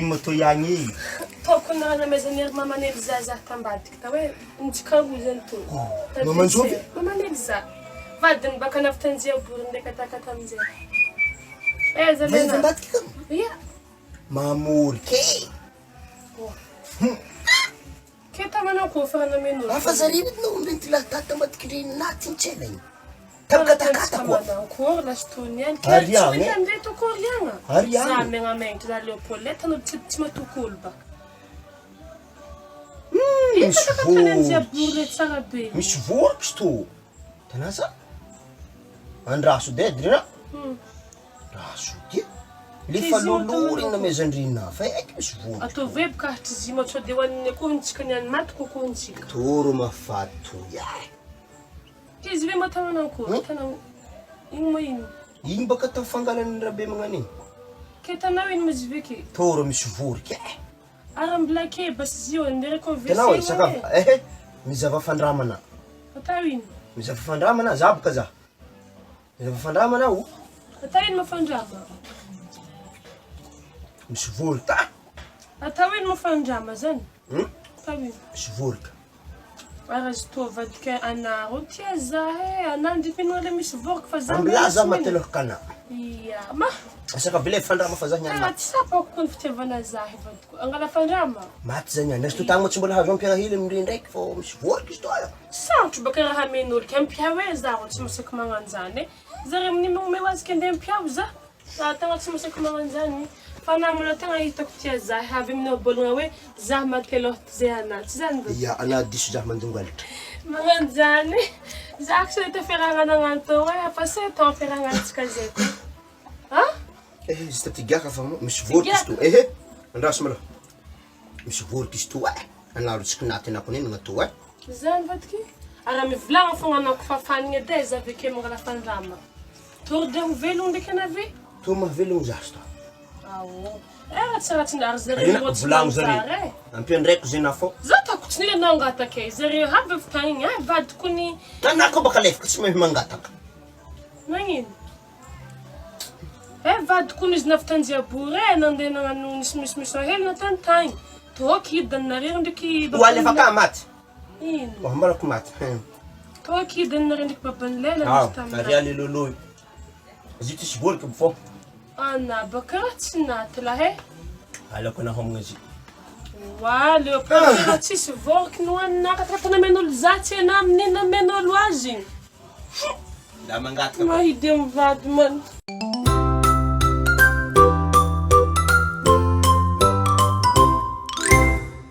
moto ihany tokony namezaniry mamaniry zaza tambadiky ta hoe nitsikangozany to mamanjovy mamaniry za vadiny baka naftanjia bory ndraiky takata amizay Lena tambadiky ia mamory ke ke tamana ko fa nameno afa zarivit no mbenty la tambadiky reny natin tselany takata ko encore la stonienne Ariane andre to koriana Ariane za mengamento za Leopoldetta no tsy matokolo ba misy voroky to tanasa andraso dedi ra raso dia lefa loloriny namezandrina fa eky misy voroky ato vebo kahitry zima tsy de hoan'ny akohontsika niany maty kokohontsika toro mafato yahy izy ve matanana akoho tanao ino mo ino ino baka tao fangalany rabe magnaniny ke tanao ino mizy veky toro misy voroky arambola ke basy zio ndereko tanao sakafo mizava fandramana atao ino mizava fandramana za baka za mizava fandramana o atao ino mafandrama misy voroky atao ino mafandrama zany atao ino misy voroky arazy to vadika anaro tia zahe anandry minole misy voroky fa za ambla za mateloka kana ia ma asaka bile fandrama fa za nyana tsapa ko fitiavana zahe vadiko angala fandrama maty za nyana sto tagmo tsy mbola hazo ampiarahily amire ndraiky fa misy voroky izy to ayo sarotro baka raha menolo ke ampiao hoe zaho tsy masaky magnano zany zare amin'ny momeo azy ke ndeha ampiao za tagna tsy masaky magnano zany fa namana tagna hitako tia zahe avy amin'ny bologna hoe zaho matelohty zay anaty zany ia ana diso za mandongalitra magnano zany za tsy leta fiarahana agnanto hoe fa se tao fiarahanantsika zay ko izy tatigaka fa misy voroky izy to andraso malo misy voroky izy to anaro tsika naty anako neny nato zany vadiky ara mivolagna fogna anako fafanigny edy za aveke mangala fandrama torde ho velogno ndraiky anavy to mahavelogno zazy to era tsy raha tsindary zareo volagno zare ampiandraiko zay na fô za tako tsy nila nangataka zareo havy fotanigny vadiko ny tanako baka lefaka tsy mahay mangataka nagnino vadiko nizy nafitanjia bory nandeha nagnano nisimisy hely natantagny to kidany nareo ndraiky oalefa ka maty ino ambalako maty to kidany nareo ndraiky babany lela ary ale loloy izy tsisy voroky fô ana baka raha tsy naty lahe alako ana homagna izy wa Leopold tsisy voroky nohanina ka namenolo za tsy ana amin'iny namenolo azy la mangataka mahidy amivady man